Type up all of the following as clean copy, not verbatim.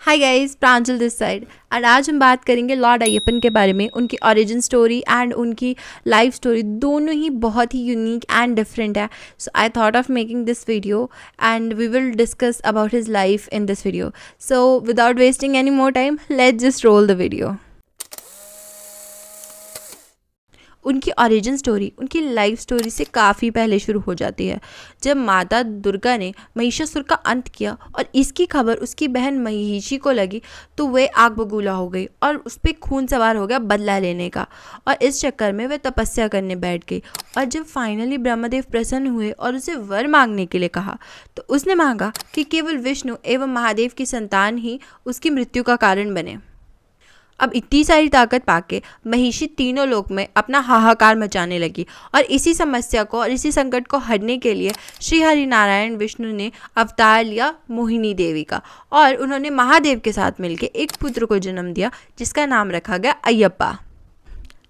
Hi guys, Pranjal this side. और आज हम बात करेंगे लॉर्ड अय्यप्पन के बारे में। उनकी ओरिजिन स्टोरी एंड उनकी लाइफ स्टोरी दोनों ही बहुत ही यूनिक एंड डिफरेंट है। So I thought of making this video and we will discuss about his life in this video. So without wasting any more time, let's just roll the video. उनकी origin story उनकी life story से काफ़ी पहले शुरू हो जाती है, जब माता दुर्गा ने महिषासुर का अंत किया और इसकी खबर उसकी बहन महिषी को लगी तो वह आग बबूला हो गई और उस पर खून सवार हो गया बदला लेने का। और इस चक्कर में वह तपस्या करने बैठ गई। और जब फाइनली ब्रह्मदेव प्रसन्न हुए और उसे वर मांगने के लिए कहा तो उसने मांगा कि केवल विष्णु एवं महादेव की संतान ही उसकी मृत्यु का कारण बने। अब इतनी सारी ताकत पाके महिषी तीनों लोक में अपना हाहाकार मचाने लगी और इसी समस्या को और इसी संकट को हरने के लिए श्री हरि नारायण विष्णु ने अवतार लिया मोहिनी देवी का और उन्होंने महादेव के साथ मिलकर एक पुत्र को जन्म दिया जिसका नाम रखा गया अय्यप्पा।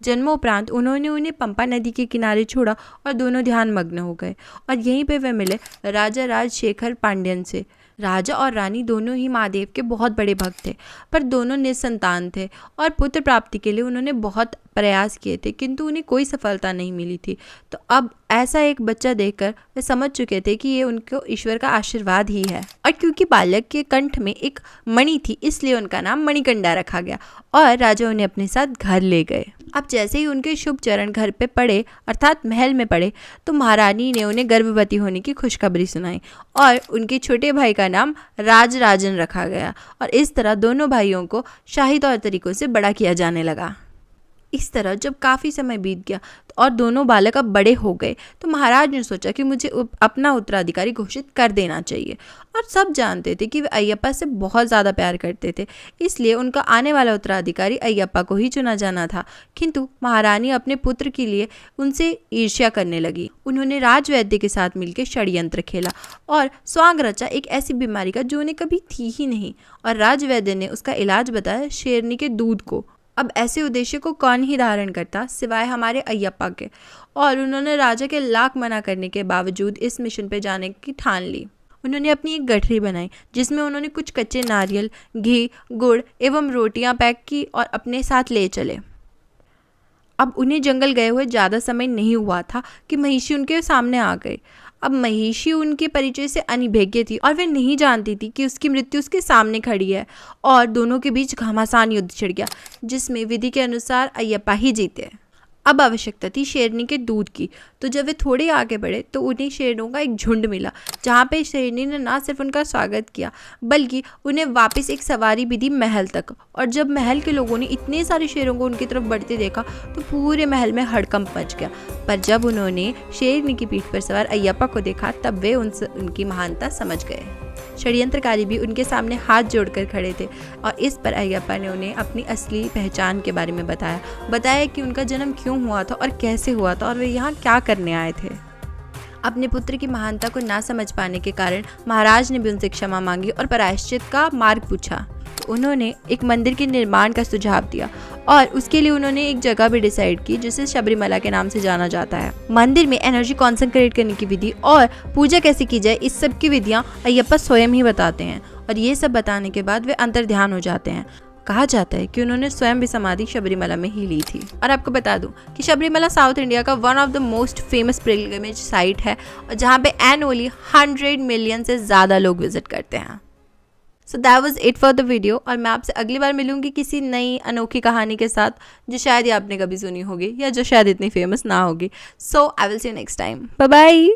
जन्मोपरांत उन्होंने उन्हें पंपा नदी के किनारे छोड़ा और दोनों ध्यान मग्न हो गए और यहीं पे वे मिले राजा राजशेखर पांड्यन से। राजा और रानी दोनों ही महादेव के बहुत बड़े भक्त थे, पर दोनों निसंतान थे और पुत्र प्राप्ति के लिए उन्होंने बहुत प्रयास किए थे किंतु उन्हें कोई सफलता नहीं मिली थी। तो अब ऐसा एक बच्चा देखकर वे समझ चुके थे कि ये उनको ईश्वर का आशीर्वाद ही है। और क्योंकि बालक के कंठ में एक मणि थी इसलिए उनका नाम मणिकंडा रखा गया और राजा उन्हें अपने साथ घर ले गए। अब जैसे ही उनके शुभ चरण घर पे पड़े अर्थात महल में पड़े तो महारानी ने उन्हें गर्भवती होने की खुशखबरी सुनाई और उनके छोटे भाई का नाम राजराजन रखा गया। और इस तरह दोनों भाइयों को शाही तौर तरीकों से बड़ा किया जाने लगा। इस तरह जब काफ़ी समय बीत गया और दोनों बालक अब बड़े हो गए तो महाराज ने सोचा कि मुझे अपना उत्तराधिकारी घोषित कर देना चाहिए। और सब जानते थे कि वे अय्यप्पा से बहुत ज़्यादा प्यार करते थे, इसलिए उनका आने वाला उत्तराधिकारी अय्यप्पा को ही चुना जाना था। किंतु महारानी अपने पुत्र के लिए उनसे ईर्ष्या करने लगी। उन्होंने राजवैद्य के साथ मिलकर षड्यंत्र खेला और स्वांग रचा एक ऐसी बीमारी का जो उन्हें कभी थी ही नहीं। और राजवैद्य ने उसका इलाज बताया शेरनी के दूध को। अब ऐसे उद्देश्य को कौन ही धारण करता सिवाय हमारे अय्यप्पा के। और उन्होंने राजा के लाख मना करने के बावजूद इस मिशन पे जाने की ठान ली। उन्होंने अपनी एक गठरी बनाई जिसमें उन्होंने कुछ कच्चे नारियल, घी, गुड़ एवं रोटियां पैक की और अपने साथ ले चले। अब उन्हें जंगल गए हुए ज़्यादा समय नहीं हुआ था कि महिषी उनके सामने आ गई। अब महिषी उनके परिचय से अनिभिज्ञ थी और वे नहीं जानती थी कि उसकी मृत्यु उसके सामने खड़ी है। और दोनों के बीच घमासान युद्ध छिड़ गया जिसमें विधि के अनुसार अय्यप्पा ही जीते। अब आवश्यकता थी शेरनी के दूध की। तो जब वे थोड़े आगे बढ़े तो उन्हें शेरों का एक झुंड मिला जहाँ पे शेरनी ने ना सिर्फ उनका स्वागत किया बल्कि उन्हें वापस एक सवारी भी दी महल तक। और जब महल के लोगों ने इतने सारे शेरों को उनकी तरफ बढ़ते देखा तो पूरे महल में हड़कंप मच गया। पर जब उन्होंने शेरनी की पीठ पर सवार अय्यप्पा को देखा तब वे उनकी महानता समझ गए। षड्यंत्रकारी भी उनके सामने हाथ जोड़कर खड़े थे और इस पर अय्यप्पा ने उन्हें अपनी असली पहचान के बारे में बताया कि उनका जन्म क्यों हुआ था और कैसे हुआ था और वे यहाँ क्या करने आए थे। अपने पुत्र की महानता को ना समझ पाने के कारण महाराज ने भी उनसे क्षमा मांगी और प्रायश्चित का मार्ग पूछा। तो उन्होंने एक मंदिर के निर्माण का सुझाव दिया और उसके लिए उन्होंने एक जगह भी डिसाइड की जिसे शबरीमला के नाम से जाना जाता है। मंदिर में एनर्जी कॉन्सेंट्रेट करने की विधि और पूजा कैसे की जाए इस सब की विधियाँ अय्यप्पा स्वयं ही बताते हैं। और ये सब बताने के बाद वे अंतर्ध्यान हो जाते हैं। कहा जाता है कि उन्होंने स्वयं भी समाधि शबरीमला में ही ली थी। और आपको बता दूं कि शबरीमला साउथ इंडिया का one of the most famous pilgrimage site है और जहाँ पे एनुअली 100 मिलियन से ज़्यादा लोग विजिट करते हैं। So that was it for the video. और मैं आपसे अगली बार मिलूंगी किसी नई अनोखी कहानी के साथ जो शायद ही आपने कभी सुनी होगी या जो शायद इतनी फेमस ना होगी। So I will see you next time. Bye bye.